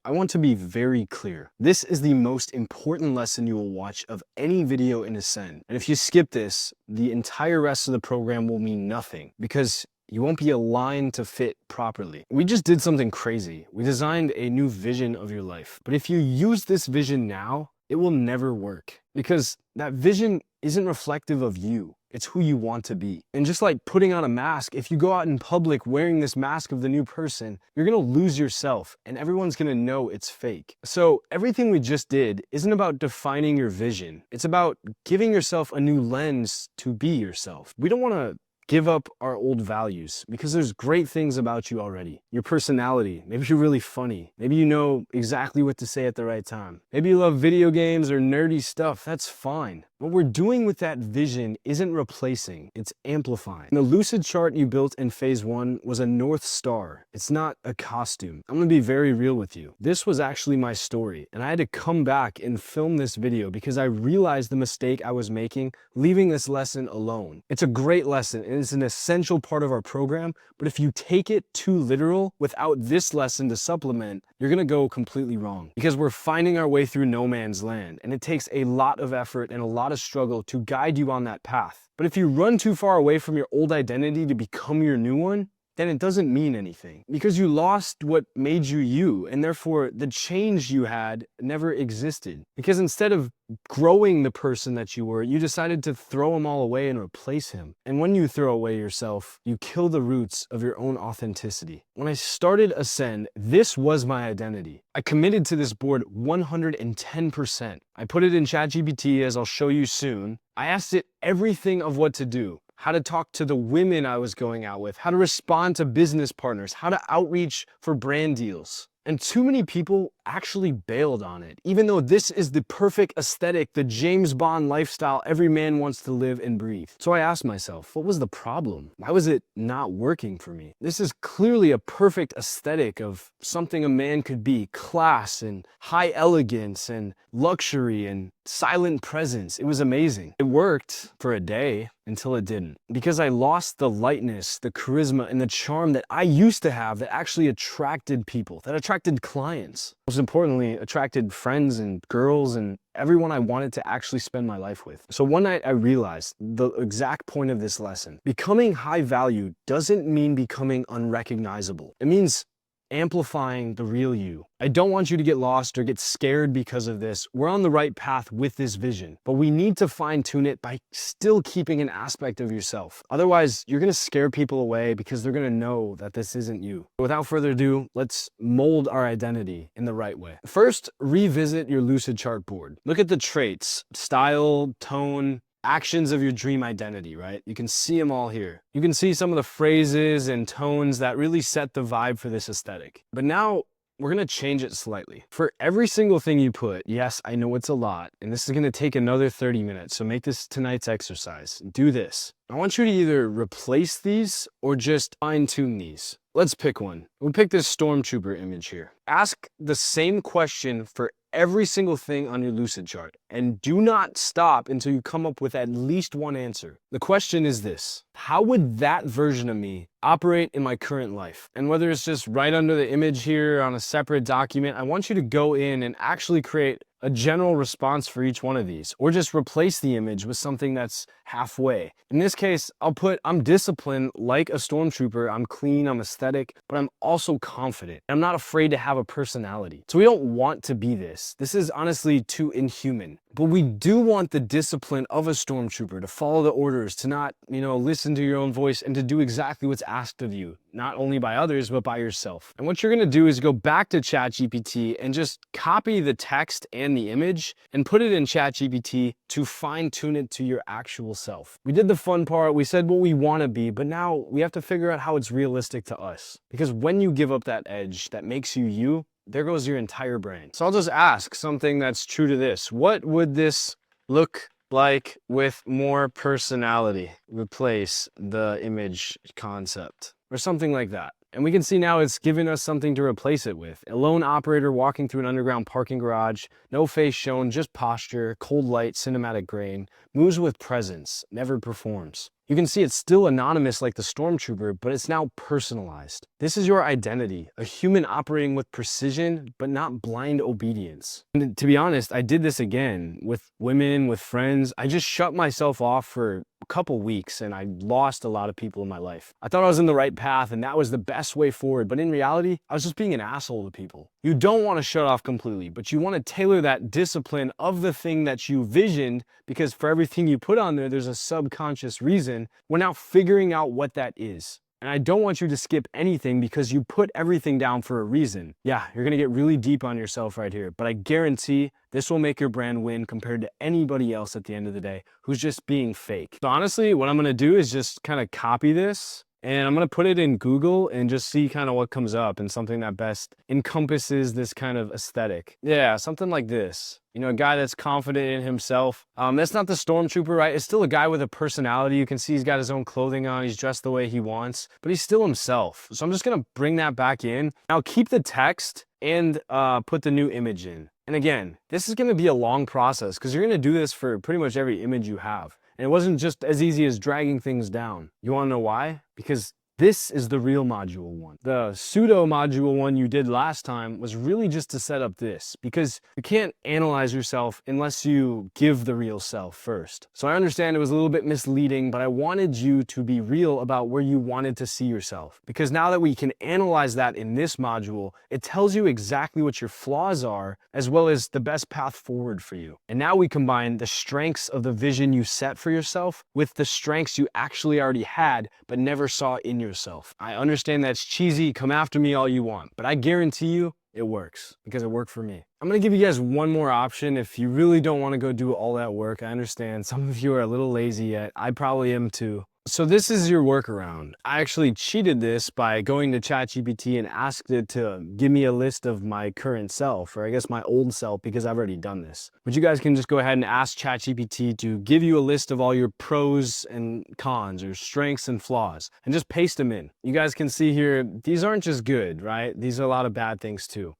I want to be very clear. This is the most important lesson you will watch of any video in Ascend. And if you skip this, the entire rest of the program will mean nothing because you won't be aligned to fit properly. We just did something crazy. We designed a new vision of your life. But if you use this vision now, it will never work because that vision isn't reflective of you. It's who you want to be. And just like putting on a mask, if you go out in public wearing this mask of the new person, you're gonna lose yourself and everyone's gonna know it's fake. So everything we just did isn't about defining your vision. It's about giving yourself a new lens to be yourself. We don't wanna give up our old values because there's great things about you already. Your personality, maybe you're really funny. Maybe you know exactly what to say at the right time. Maybe you love video games or nerdy stuff, that's fine. What we're doing with that vision isn't replacing, it's amplifying. The lucid chart you built in phase 1 was a North Star. It's not a costume. I'm gonna be very real with you. This was actually my story, and I had to come back and film this video because I realized the mistake I was making leaving this lesson alone. It's a great lesson, and it's an essential part of our program, but if you take it too literal without this lesson to supplement, you're gonna go completely wrong. Because we're finding our way through no man's land, and it takes a lot of effort and a lot of struggle to guide you on that path. But if you run too far away from your old identity to become your new one, then it doesn't mean anything because you lost what made you you, and therefore the change you had never existed. Because instead of growing the person that you were, you decided to throw them all away and replace him. And when you throw away yourself, you kill the roots of your own authenticity. When I started Ascend, this was my identity. I committed to this board 110%. I put it in ChatGPT, as I'll show you soon. I asked it everything of what to do. How to talk to the women I was going out with, how to respond to business partners, how to outreach for brand deals. And too many people actually bailed on it, even though this is the perfect aesthetic, the James Bond lifestyle every man wants to live and breathe. So I asked myself, what was the problem? Why was it not working for me? This is clearly a perfect aesthetic of something a man could be: class and high elegance and luxury and silent presence. It was amazing. It worked for a day until it didn't. Because I lost the lightness, the charisma, and the charm that I used to have that actually attracted people, that attracted clients. Most importantly, attracted friends and girls and everyone I wanted to actually spend my life with. So one night I realized the exact point of this lesson. Becoming high value doesn't mean becoming unrecognizable. It means amplifying the real you. I don't want you to get lost or get scared because of this. We're on the right path with this vision, but we need to fine tune it by still keeping an aspect of yourself. Otherwise, you're gonna scare people away because they're gonna know that this isn't you. Without further ado, let's mold our identity in the right way. First, revisit your lucid chart board. Look at the traits: style, tone, actions of your dream identity, right? You can see them all here. You can see some of the phrases and tones that really set the vibe for this aesthetic. But now we're gonna change it slightly. For every single thing you put, yes, I know it's a lot, and this is gonna take another 30 minutes, so make this tonight's exercise. Do this. I want you to either replace these or just fine-tune these. Let's pick one. We'll pick this stormtrooper image here. Ask the same question for every single thing on your lucid chart, and do not stop until you come up with at least one answer. The question is this: how would that version of me operate in my current life? And whether it's just right under the image here on a separate document, I want you to go in and actually create a general response for each one of these, or just replace the image with something that's halfway. In this case, I'll put, I'm disciplined like a stormtrooper, I'm clean, I'm aesthetic, but I'm also confident. I'm not afraid to have a personality. So we don't want to be this. This is honestly too inhuman. But we do want the discipline of a stormtrooper, to follow the orders, to not, listen to your own voice, and to do exactly what's asked of you, not only by others, but by yourself. And what you're gonna do is go back to ChatGPT and just copy the text and the image and put it in ChatGPT to fine tune it to your actual self. We did the fun part, we said what we wanna be, but now we have to figure out how it's realistic to us. Because when you give up that edge that makes you you, there goes your entire brain. So I'll just ask something that's true to this. What would this look like with more personality? Replace the image concept or something like that. And we can see now it's given us something to replace it with. A lone operator walking through an underground parking garage, no face shown, just posture, cold light, cinematic grain, moves with presence, never performs. You can see it's still anonymous like the stormtrooper, but it's now personalized. This is your identity, a human operating with precision, but not blind obedience. And to be honest, I did this again with women, with friends. I just shut myself off for a couple weeks and I lost a lot of people in my life. I thought I was in the right path and that was the best way forward, but in reality, I was just being an asshole to people. You don't want to shut off completely, but you want to tailor that discipline of the thing that you visioned, because for everything you put on there, there's a subconscious reason. We're now figuring out what that is. And I don't want you to skip anything because you put everything down for a reason. Yeah, you're gonna get really deep on yourself right here, but I guarantee this will make your brand win compared to anybody else at the end of the day who's just being fake. So honestly, what I'm gonna do is just kind of copy this and I'm gonna put it in Google and just see kind of what comes up and something that best encompasses this kind of aesthetic. Yeah, something like this. You know, a guy that's confident in himself. That's not the stormtrooper, right? It's still a guy with a personality. You can see he's got his own clothing on. He's dressed the way he wants, but he's still himself. So I'm just gonna bring that back in. Now keep the text and put the new image in. And again, this is gonna be a long process because you're gonna do this for pretty much every image you have. And it wasn't just as easy as dragging things down. You wanna know why? Because this is the real module one. The pseudo module one you did last time was really just to set up this, because you can't analyze yourself unless you give the real self first. So I understand it was a little bit misleading, but I wanted you to be real about where you wanted to see yourself. Because now that we can analyze that in this module, it tells you exactly what your flaws are, as well as the best path forward for you. And now we combine the strengths of the vision you set for yourself with the strengths you actually already had, but never saw in yourself. I understand that's cheesy, come after me all you want, but I guarantee you it works because it worked for me. I'm gonna give you guys one more option if you really don't want to go do all that work. I understand some of you are a little lazy yet. I probably am too. So this is your workaround. I actually cheated this by going to ChatGPT and asked it to give me a list of my current self, or I guess my old self, because I've already done this. But you guys can just go ahead and ask ChatGPT to give you a list of all your pros and cons, or strengths and flaws, and just paste them in. You guys can see here, these aren't just good, right? These are a lot of bad things too.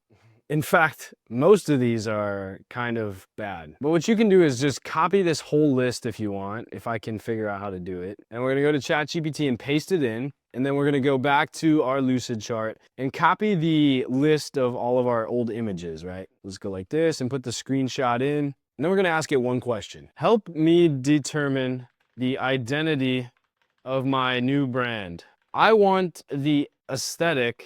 In fact, most of these are kind of bad. But what you can do is just copy this whole list if you want, if I can figure out how to do it. And we're gonna go to ChatGPT and paste it in. And then we're gonna go back to our lucid chart and copy the list of all of our old images, right? Let's go like this and put the screenshot in. And then we're gonna ask it one question. Help me determine the identity of my new brand. I want the aesthetic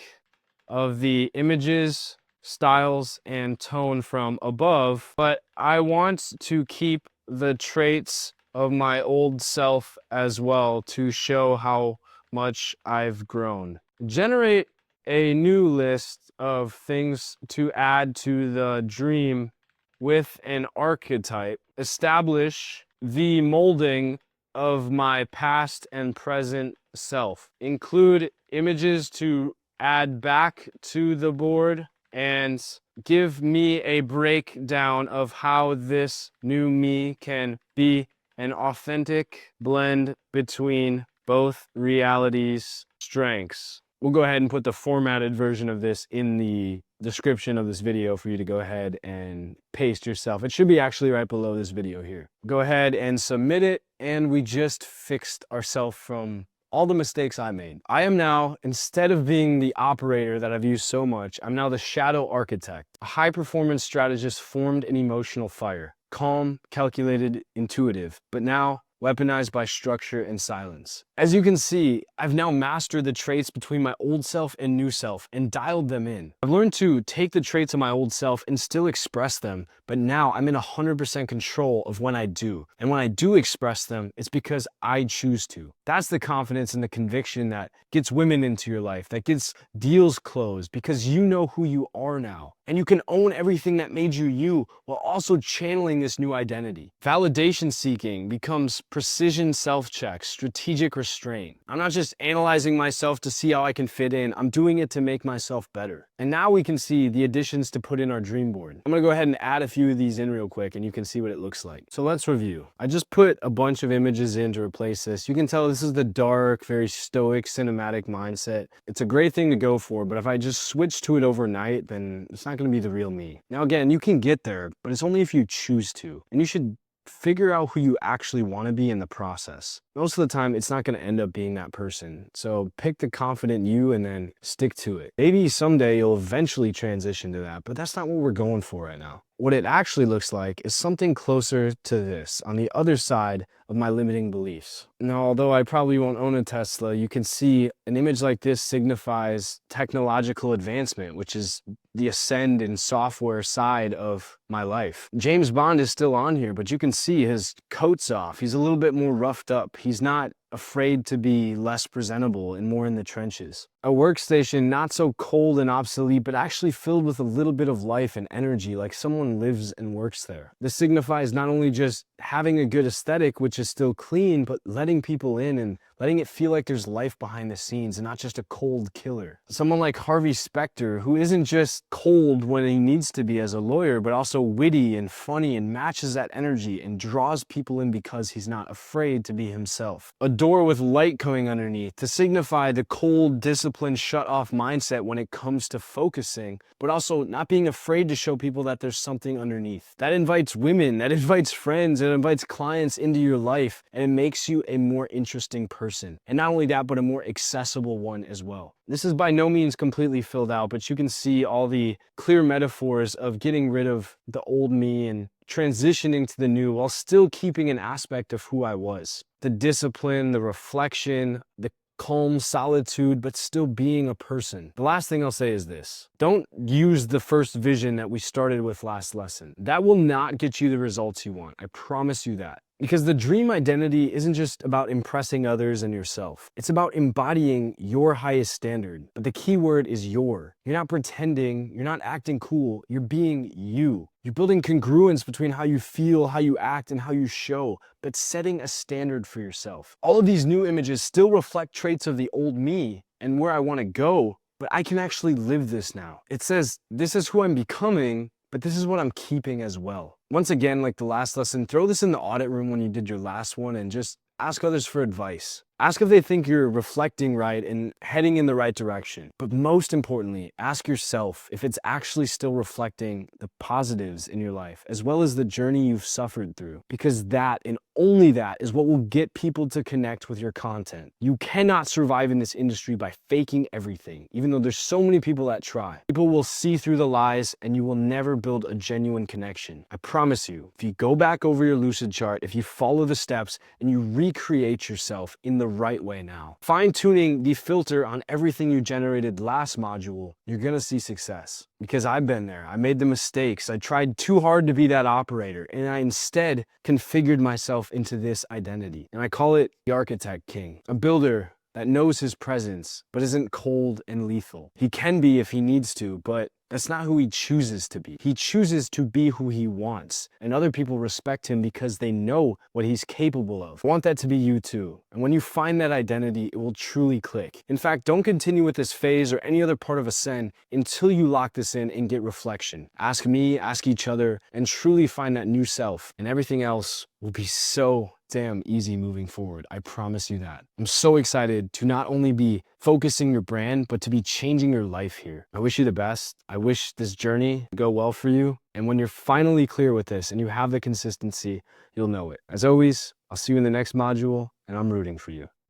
of the images, styles, and tone from above, but I want to keep the traits of my old self as well to show how much I've grown. Generate a new list of things to add to the dream with an archetype. Establish the molding of my past and present self. Include images to add back to the board, and give me a breakdown of how this new me can be an authentic blend between both realities' strengths. We'll go ahead and put the formatted version of this in the description of this video for you to go ahead and paste yourself. It should be actually right below this video here. Go ahead and submit it, and we just fixed ourselves from all the mistakes I made. I am now, instead of being the operator that I've used so much, I'm now the shadow architect, a high performance strategist formed in emotional fire, calm, calculated, intuitive, but now weaponized by structure and silence. As you can see, I've now mastered the traits between my old self and new self and dialed them in. I've learned to take the traits of my old self and still express them, but now I'm in 100% control of when I do. And when I do express them, it's because I choose to. That's the confidence and the conviction that gets women into your life, that gets deals closed, because you know who you are now. And you can own everything that made you you while also channeling this new identity. Validation seeking becomes precision self-check, strategic restraint. I'm not just analyzing myself to see how I can fit in, I'm doing it to make myself better. And now we can see the additions to put in our dream board. I'm gonna go ahead and add a few of these in real quick and you can see what it looks like. So let's review. I just put a bunch of images in to replace this. You can tell this is the dark, very stoic, cinematic mindset. It's a great thing to go for, but if I just switch to it overnight, then it's not gonna be the real me. Now again, you can get there, but it's only if you choose to. And you should figure out who you actually want to be in the process. Most of the time, it's not going to end up being that person. So pick the confident you and then stick to it. Maybe someday you'll eventually transition to that, but that's not what we're going for right now. What it actually looks like is something closer to this, on the other side of my limiting beliefs. Now, although I probably won't own a Tesla, you can see an image like this signifies technological advancement, which is the ascend and software side of my life. James Bond is still on here, but you can see his coat's off. He's a little bit more roughed up. He's not afraid to be less presentable and more in the trenches. A workstation not so cold and obsolete, but actually filled with a little bit of life and energy, like someone lives and works there. This signifies not only just having a good aesthetic, which is still clean, but letting people in and letting it feel like there's life behind the scenes and not just a cold killer. Someone like Harvey Specter, who isn't just cold when he needs to be as a lawyer, but also witty and funny and matches that energy and draws people in because he's not afraid to be himself. A door with light coming underneath to signify the cold, disciplined, shut-off mindset when it comes to focusing, but also not being afraid to show people that there's something underneath. That invites women, that invites friends, it invites clients into your life, and it makes you a more interesting person. And not only that, but a more accessible one as well. This is by no means completely filled out, but you can see all the clear metaphors of getting rid of the old me and transitioning to the new while still keeping an aspect of who I was. The discipline, the reflection, the calm solitude, but still being a person. The last thing I'll say is this. Don't use the first vision that we started with last lesson. That will not get you the results you want. I promise you that. Because the dream identity isn't just about impressing others and yourself. It's about embodying your highest standard. But the key word is your. You're not pretending, you're not acting cool, you're being you. You're building congruence between how you feel, how you act, and how you show, but setting a standard for yourself. All of these new images still reflect traits of the old me and where I want to go, but I can actually live this now. It says, this is who I'm becoming, but this is what I'm keeping as well. Once again, like the last lesson, throw this in the audit room when you did your last one and just ask others for advice. Ask if they think you're reflecting right and heading in the right direction. But most importantly, ask yourself if it's actually still reflecting the positives in your life, as well as the journey you've suffered through. Because that, and only that, is what will get people to connect with your content. You cannot survive in this industry by faking everything, even though there's so many people that try. People will see through the lies and you will never build a genuine connection. I promise you, if you go back over your lucid chart, if you follow the steps and you recreate yourself in the right way now, fine-tuning the filter on everything you generated last module, you're gonna see success. Because I've been there. I made the mistakes. I tried too hard to be that operator, and I instead configured myself into this identity. And I call it the Architect King, a builder that knows his presence, but isn't cold and lethal. He can be if he needs to, but that's not who he chooses to be. He chooses to be who he wants, and other people respect him because they know what he's capable of. I want that to be you too. And when you find that identity, it will truly click. In fact, don't continue with this phase or any other part of Ascend until you lock this in and get reflection. Ask me, ask each other, and truly find that new self, and everything else will be so damn easy moving forward. I promise you that. I'm so excited to not only be focusing your brand, but to be changing your life here. I wish you the best. I wish this journey go well for you. And when you're finally clear with this and you have the consistency, you'll know it. As always, I'll see you in the next module, and I'm rooting for you.